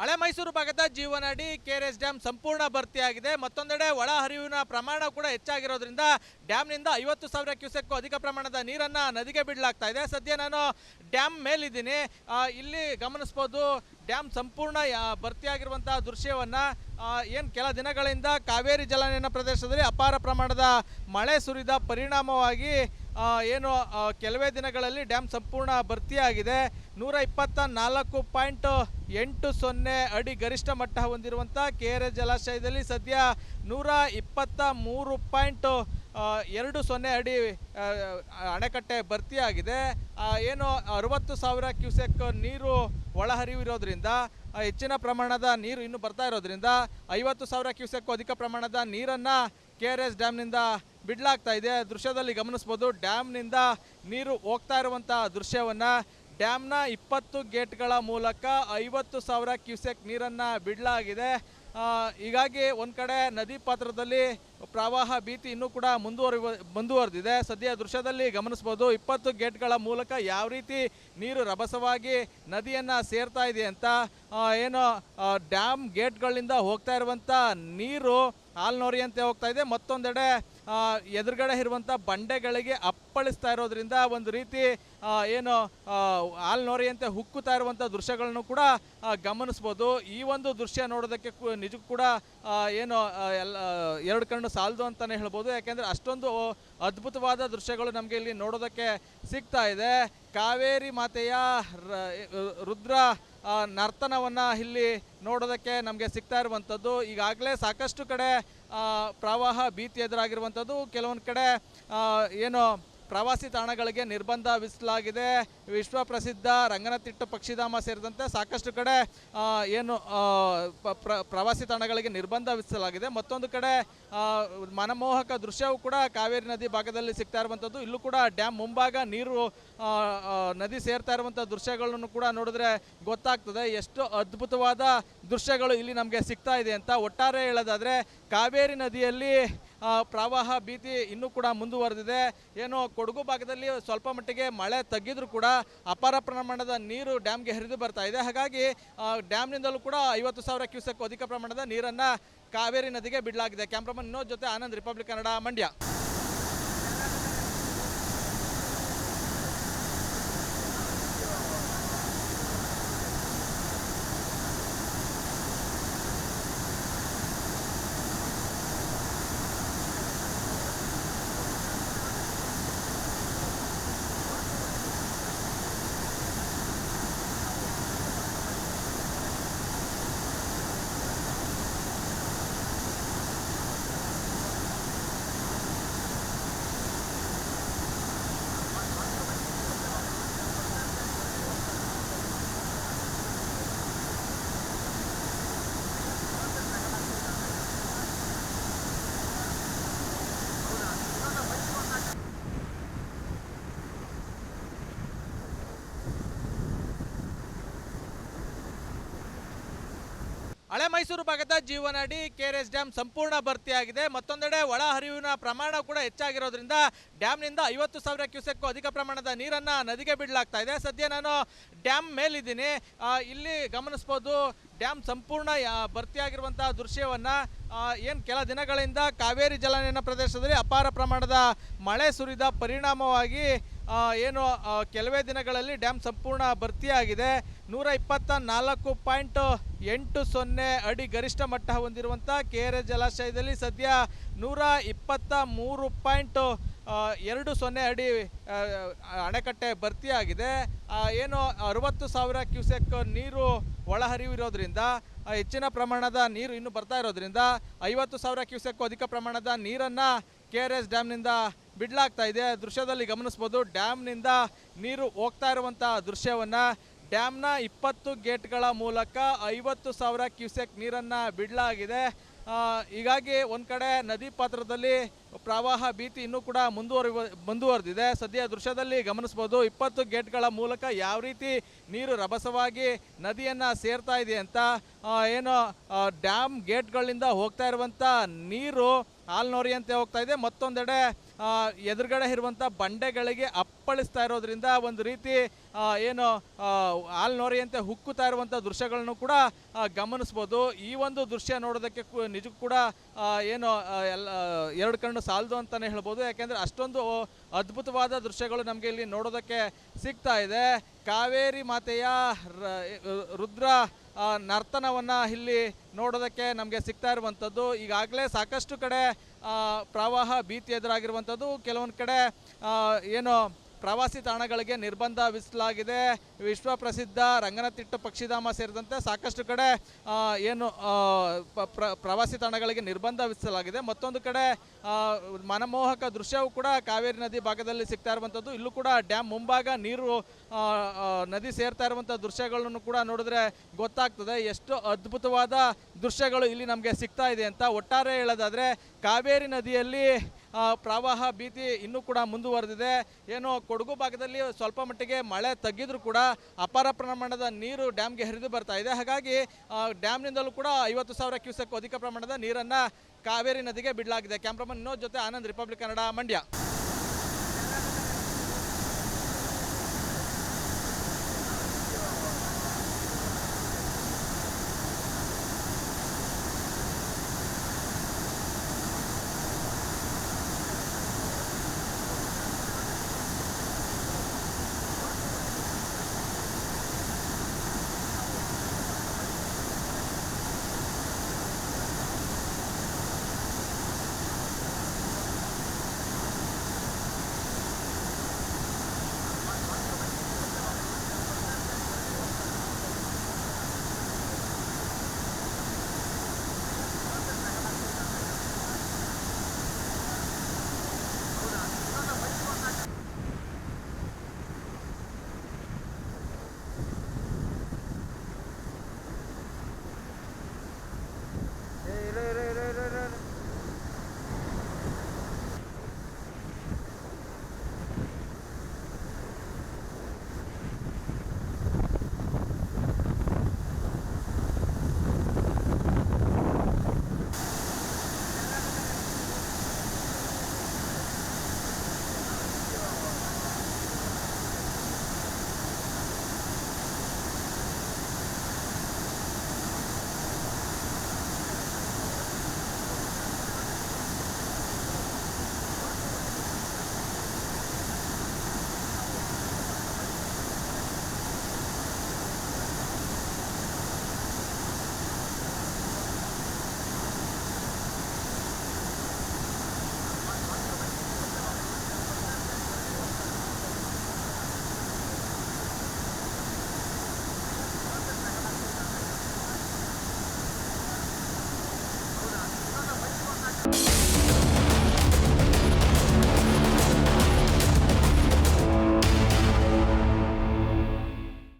ಹಳೆ ಮೈಸೂರು ಭಾಗದ ಜೀವನಾಡಿ ಕೆಆರ್ಎಸ್ ಡ್ಯಾಮ್ ಸಂಪೂರ್ಣ ಭರ್ತಿಯಾಗಿದೆ. ಮತ್ತೊಂದೆಡೆ ಒಳ ಹರಿವಿನ ಪ್ರಮಾಣ ಕೂಡ ಹೆಚ್ಚಾಗಿರೋದ್ರಿಂದ ಡ್ಯಾಮ್ನಿಂದ 50,000 ಕ್ಯೂಸೆಕ್ ಅಧಿಕ ಪ್ರಮಾಣದ ನೀರನ್ನು ನದಿಗೆ ಬಿಡಲಾಗ್ತಾ ಇದೆ. ಸದ್ಯ ನಾನು ಡ್ಯಾಮ್ ಮೇಲಿದ್ದೀನಿ. ಇಲ್ಲಿ ಗಮನಿಸ್ಬೋದು ಡ್ಯಾಮ್ ಸಂಪೂರ್ಣ ಭರ್ತಿಯಾಗಿರುವಂತಹ ದೃಶ್ಯವನ್ನು. ಏನು ಕೆಲ ದಿನಗಳಿಂದ ಕಾವೇರಿ ಜಲಾನಯನ ಪ್ರದೇಶದಲ್ಲಿ ಅಪಾರ ಪ್ರಮಾಣದ ಮಳೆ ಸುರಿದ ಪರಿಣಾಮವಾಗಿ ಏನು ಕೆಲವೇ ದಿನಗಳಲ್ಲಿ ಡ್ಯಾಮ್ ಸಂಪೂರ್ಣ ಭರ್ತಿಯಾಗಿದೆ. 124.80 ಅಡಿ ಗರಿಷ್ಠ ಮಟ್ಟ ಹೊಂದಿರುವಂಥ ಕೆಆರ್ಎಸ್ ಜಲಾಶಯದಲ್ಲಿ ಸದ್ಯ 123.20 ಅಡಿ ಅಣೆಕಟ್ಟೆ ಭರ್ತಿಯಾಗಿದೆ. ಏನು 60,000 ಕ್ಯೂಸೆಕ್ ನೀರು ಒಳಹರಿವು ಇರೋದ್ರಿಂದ, ಹೆಚ್ಚಿನ ಪ್ರಮಾಣದ ನೀರು ಇನ್ನು ಬರ್ತಾ ಇರೋದ್ರಿಂದ 50,000 ಕ್ಯೂಸೆಕ್ ಅಧಿಕ ಪ್ರಮಾಣದ ನೀರನ್ನು ಕೆಆರ್ಎಸ್ ಡ್ಯಾಮ್ನಿಂದ ಬಿಡಲಾಗ್ತಾ ಇದೆ. ದೃಶ್ಯದಲ್ಲಿ ಗಮನಿಸ್ಬೋದು ಡ್ಯಾಮ್ನಿಂದ ನೀರು ಹೋಗ್ತಾ ಇರುವಂಥ ದೃಶ್ಯವನ್ನು. ಡ್ಯಾಮ್ನ 20 ಗೇಟ್ಗಳ ಮೂಲಕ 50,000 ಕ್ಯೂಸೆಕ್ ನೀರನ್ನು ಬಿಡಲಾಗಿದೆ. ಹೀಗಾಗಿ ಒಂದು ಕಡೆ ನದಿ ಪಾತ್ರದಲ್ಲಿ ಪ್ರವಾಹ ಭೀತಿ ಇನ್ನೂ ಕೂಡ ಮುಂದುವರೆದಿದೆ. ಸದ್ಯ ದೃಶ್ಯದಲ್ಲಿ ಗಮನಿಸ್ಬೋದು 20 ಗೇಟ್ಗಳ ಮೂಲಕ ಯಾವ ರೀತಿ ನೀರು ರಭಸವಾಗಿ ನದಿಯನ್ನು ಸೇರ್ತಾ ಇದೆ ಅಂತ. ಏನು ಡ್ಯಾಮ್ ಗೇಟ್ಗಳಿಂದ ಹೋಗ್ತಾ ಇರುವಂಥ ನೀರು ಹಾಲ್ನೋರಿಯಂತೆ ಹೋಗ್ತಾ ಇದೆ. ಮತ್ತೊಂದೆಡೆ ಎದುರುಗಡೆ ಇರುವಂಥ ಬಂಡೆಗಳಿಗೆ ಅಪ್ಪಳಿಸ್ತಾ ಇರೋದ್ರಿಂದ ಒಂದು ರೀತಿ ಏನು ಹಾಲ್ನೋರಿಯಂತೆ ಹುಕ್ಕುತ್ತಾ ಇರುವಂಥ ದೃಶ್ಯಗಳನ್ನು ಕೂಡ ಗಮನಿಸ್ಬೋದು. ಈ ಒಂದು ದೃಶ್ಯ ನೋಡೋದಕ್ಕೆ ನಿಜಕ್ಕೂ ಕೂಡ ಏನು ಎರಡು ಕಣ್ಣು ಸಾಲದು ಅಂತಲೇ ಹೇಳ್ಬೋದು. ಯಾಕೆಂದರೆ ಅಷ್ಟೊಂದು ಅದ್ಭುತವಾದ ದೃಶ್ಯಗಳು ನಮಗೆ ಇಲ್ಲಿ ನೋಡೋದಕ್ಕೆ ಸಿಗ್ತಾ ಇದೆ. ಕಾವೇರಿ ಮಾತೆಯ ರುದ್ರ ನರ್ತನವನ್ನು ಇಲ್ಲಿ ನೋಡೋದಕ್ಕೆ ನಮಗೆ ಸಿಗ್ತಾ ಇರುವಂಥದ್ದು. ಈಗಾಗಲೇ ಸಾಕಷ್ಟು ಕಡೆ ಪ್ರವಾಹ ಭೀತಿ ಎದುರಾಗಿರುವಂಥದ್ದು. ಕೆಲವೊಂದು ಕಡೆ ಏನು ಪ್ರವಾಸಿ ತಾಣಗಳಿಗೆ ನಿರ್ಬಂಧ ವಿಧಿಸಲಾಗಿದೆ. ವಿಶ್ವ ಪ್ರಸಿದ್ಧ ರಂಗನತಿಟ್ಟು ಪಕ್ಷಿಧಾಮ ಸೇರಿದಂತೆ ಸಾಕಷ್ಟು ಕಡೆ ಏನು ಪ್ರವಾಸಿ ತಾಣಗಳಿಗೆ ನಿರ್ಬಂಧ ವಿಧಿಸಲಾಗಿದೆ. ಮತ್ತೊಂದು ಕಡೆ ಮನಮೋಹಕ ದೃಶ್ಯವೂ ಕೂಡ ಕಾವೇರಿ ನದಿ ಭಾಗದಲ್ಲಿ ಸಿಗ್ತಾ ಇರುವಂಥದ್ದು. ಇಲ್ಲೂ ಕೂಡ ಡ್ಯಾಮ್ ಮುಂಭಾಗ ನೀರು ನದಿ ಸೇರ್ತಾ ಇರುವಂಥ ದೃಶ್ಯಗಳನ್ನು ಕೂಡ ನೋಡಿದ್ರೆ ಗೊತ್ತಾಗ್ತದೆ ಎಷ್ಟು ಅದ್ಭುತವಾದ ದೃಶ್ಯಗಳು ಇಲ್ಲಿ ನಮಗೆ ಸಿಗ್ತಾ ಇದೆ ಅಂತ. ಒಟ್ಟಾರೆ ಹೇಳೋದಾದರೆ ಕಾವೇರಿ ನದಿಯಲ್ಲಿ ಪ್ರವಾಹ ಭೀತಿ ಇನ್ನೂ ಕೂಡ ಮುಂದುವರೆದಿದೆ. ಏನು ಕೊಡಗು ಭಾಗದಲ್ಲಿ ಸ್ವಲ್ಪ ಮಟ್ಟಿಗೆ ಮಳೆ ತಗ್ಗಿದ್ರೂ ಕೂಡ ಅಪಾರ ಪ್ರಮಾಣದ ನೀರು ಡ್ಯಾಮ್ಗೆ ಹರಿದು ಬರ್ತಾ ಇದೆ. ಹಾಗಾಗಿ ಡ್ಯಾಮ್ನಿಂದಲೂ ಕೂಡ 50,000 ಕ್ಯೂಸೆಕ್ ಅಧಿಕ ಪ್ರಮಾಣದ ನೀರನ್ನು ಕಾವೇರಿ ನದಿಗೆ ಬಿಡಲಾಗಿದೆ. ಕ್ಯಾಮ್ರಾಮನ್ ವಿನೋದ್ ಜೊತೆ ಆನಂದ್, ರಿಪಬ್ಲಿಕ್ ಕನ್ನಡ, ಮಂಡ್ಯ. ಹಳೆ ಮೈಸೂರು ಭಾಗದ ಜೀವನಾಡಿ ಕೆಆರ್ಎಸ್ ಡ್ಯಾಮ್ ಸಂಪೂರ್ಣ ಭರ್ತಿಯಾಗಿದೆ. ಮತ್ತೊಂದೆಡೆ ಒಳ ಹರಿವಿನ ಪ್ರಮಾಣ ಕೂಡ ಹೆಚ್ಚಾಗಿರೋದ್ರಿಂದ ಡ್ಯಾಮ್ನಿಂದ 50,000 ಕ್ಯೂಸೆಕ್ ಅಧಿಕ ಪ್ರಮಾಣದ ನೀರನ್ನು ನದಿಗೆ ಬಿಡಲಾಗ್ತಾ ಇದೆ. ಸದ್ಯ ನಾನು ಡ್ಯಾಮ್ ಮೇಲಿದ್ದೀನಿ. ಇಲ್ಲಿ ಗಮನಿಸ್ಬೋದು ಡ್ಯಾಮ್ ಸಂಪೂರ್ಣ ಭರ್ತಿಯಾಗಿರುವಂತಹ ದೃಶ್ಯವನ್ನು. ಏನು ಕೆಲ ದಿನಗಳಿಂದ ಕಾವೇರಿ ಜಲಾನಯನ ಪ್ರದೇಶದಲ್ಲಿ ಅಪಾರ ಪ್ರಮಾಣದ ಮಳೆ ಸುರಿದ ಪರಿಣಾಮವಾಗಿ ಏನು ಕೆಲವೇ ದಿನಗಳಲ್ಲಿ ಡ್ಯಾಮ್ ಸಂಪೂರ್ಣ ಭರ್ತಿಯಾಗಿದೆ. 124.80 ಅಡಿ ಗರಿಷ್ಠ ಮಟ್ಟ ಹೊಂದಿರುವಂಥ ಕೆಆರ್ಎಸ್ ಜಲಾಶಯದಲ್ಲಿ ಸದ್ಯ 123.20 ಅಡಿ ಅಣೆಕಟ್ಟೆ ಭರ್ತಿಯಾಗಿದೆ. ಏನು 60,000 ಕ್ಯೂಸೆಕ್ ನೀರು ಒಳಹರಿವು ಇರೋದ್ರಿಂದ, ಹೆಚ್ಚಿನ ಪ್ರಮಾಣದ ನೀರು ಇನ್ನು ಬರ್ತಾ ಇರೋದ್ರಿಂದ 50,000 ಕ್ಯೂಸೆಕ್ ಅಧಿಕ ಪ್ರಮಾಣದ ನೀರನ್ನು ಕೆಆರ್ಎಸ್ ಡ್ಯಾಮ್ನಿಂದ ಬಿಡಲಾಗ್ತಾ ಇದೆ. ದೃಶ್ಯದಲ್ಲಿ ಗಮನಿಸ್ಬೋದು ಡ್ಯಾಮ್ನಿಂದ ನೀರು ಹೋಗ್ತಾ ಇರುವಂಥ ದೃಶ್ಯವನ್ನು. ಡ್ಯಾಮ್ನ 20 ಗೇಟ್ಗಳ ಮೂಲಕ 50,000 ಕ್ಯೂಸೆಕ್ ನೀರನ್ನು ಬಿಡಲಾಗಿದೆ. ಹೀಗಾಗಿ ಒಂದು ಕಡೆ ನದಿ ಪಾತ್ರದಲ್ಲಿ ಪ್ರವಾಹ ಭೀತಿ ಇನ್ನೂ ಕೂಡ ಮುಂದುವರೆದಿದೆ. ಸದ್ಯ ದೃಶ್ಯದಲ್ಲಿ ಗಮನಿಸ್ಬೋದು 20 ಗೇಟ್ಗಳ ಮೂಲಕ ಯಾವ ರೀತಿ ನೀರು ರಭಸವಾಗಿ ನದಿಯನ್ನು ಸೇರ್ತಾ ಇದೆ ಅಂತ. ಏನು ಡ್ಯಾಮ್ ಗೇಟ್ಗಳಿಂದ ಹೋಗ್ತಾ ಇರುವಂಥ ನೀರು ಹಾಲ್ನೋರಿಯಂತೆ ಹೋಗ್ತಾ ಇದೆ. ಮತ್ತೊಂದೆಡೆ ಎದುರುಗಡೆ ಇರುವಂಥ ಬಂಡೆಗಳಿಗೆ ಅಪ್ಪಳಿಸ್ತಾ ಇರೋದ್ರಿಂದ ಒಂದು ರೀತಿ ಏನು ಹಾಲು ನೊರೆಯಂತೆ ಹುಕ್ಕುತ್ತಾ ಇರುವಂಥ ದೃಶ್ಯಗಳನ್ನು ಕೂಡ ಗಮನಿಸ್ಬೋದು. ಈ ಒಂದು ದೃಶ್ಯ ನೋಡೋದಕ್ಕೆ ನಿಜಕ್ಕೂ ಕೂಡ ಏನು ಎಲ್ಲ ಎರಡು ಕಣ್ಣು ಸಾಲದು ಅಂತಲೇ ಹೇಳ್ಬೋದು. ಯಾಕೆಂದರೆ ಅಷ್ಟೊಂದು ಅದ್ಭುತವಾದ ದೃಶ್ಯಗಳು ನಮಗೆ ಇಲ್ಲಿ ನೋಡೋದಕ್ಕೆ ಸಿಗ್ತಾ ಇದೆ. ಕಾವೇರಿ ಮಾತೆಯ ರುದ್ರ ನರ್ತನವನ್ನು ಇಲ್ಲಿ ನೋಡೋದಕ್ಕೆ ನಮಗೆ ಸಿಗ್ತಾ ಇರುವಂಥದ್ದು. ಈಗಾಗಲೇ ಸಾಕಷ್ಟು ಕಡೆ ಪ್ರವಾಹ ಭೀತಿ ಎದುರಾಗಿರುವಂಥದ್ದು. ಕೆಲವೊಂದು ಕಡೆ ಏನು ಪ್ರವಾಸಿ ತಾಣಗಳಿಗೆ ನಿರ್ಬಂಧ ವಿಧಿಸಲಾಗಿದೆ. ವಿಶ್ವ ಪ್ರಸಿದ್ಧ ರಂಗನತಿಟ್ಟು ಪಕ್ಷಿಧಾಮ ಸೇರಿದಂತೆ ಸಾಕಷ್ಟು ಕಡೆ ಏನು ಪ್ರವಾಸಿ ತಾಣಗಳಿಗೆ ನಿರ್ಬಂಧ ವಿಧಿಸಲಾಗಿದೆ. ಮತ್ತೊಂದು ಕಡೆ ಮನಮೋಹಕ ದೃಶ್ಯವೂ ಕೂಡ ಕಾವೇರಿ ನದಿ ಭಾಗದಲ್ಲಿ ಸಿಗ್ತಾ ಇರುವಂಥದ್ದು. ಇಲ್ಲೂ ಕೂಡ ಡ್ಯಾಮ್ ಮುಂಭಾಗ ನೀರು ನದಿ ಸೇರ್ತಾ ಇರುವಂಥ ದೃಶ್ಯಗಳನ್ನು ಕೂಡ ನೋಡಿದ್ರೆ ಗೊತ್ತಾಗ್ತದೆ ಎಷ್ಟು ಅದ್ಭುತವಾದ ದೃಶ್ಯಗಳು ಇಲ್ಲಿ ನಮಗೆ ಸಿಗ್ತಾ ಇದೆ ಅಂತ. ಒಟ್ಟಾರೆ ಹೇಳೋದಾದರೆ ಕಾವೇರಿ ನದಿಯಲ್ಲಿ ಪ್ರವಾಹ ಭೀತಿ ಇನ್ನೂ ಕೂಡ ಮುಂದುವರೆದಿದೆ. ಏನು ಕೊಡಗು ಭಾಗದಲ್ಲಿ ಸ್ವಲ್ಪ ಮಟ್ಟಿಗೆ ಮಳೆ ತಗ್ಗಿದ್ರೂ ಕೂಡ ಅಪಾರ ಪ್ರಮಾಣದ ನೀರು ಡ್ಯಾಮ್ಗೆ ಹರಿದು ಬರ್ತಾ ಇದೆ. ಹಾಗಾಗಿ ಡ್ಯಾಮ್ನಿಂದಲೂ ಕೂಡ 50,000 ಕ್ಯೂಸೆಕ್ ಅಧಿಕ ಪ್ರಮಾಣದ ನೀರನ್ನು ಕಾವೇರಿ ನದಿಗೆ ಬಿಡಲಾಗಿದೆ. ಕ್ಯಾಮ್ರಾಮನ್ ವಿನೋದ್ ಜೊತೆ ಆನಂದ್, ರಿಪಬ್ಲಿಕ್ ಕನ್ನಡ, ಮಂಡ್ಯ.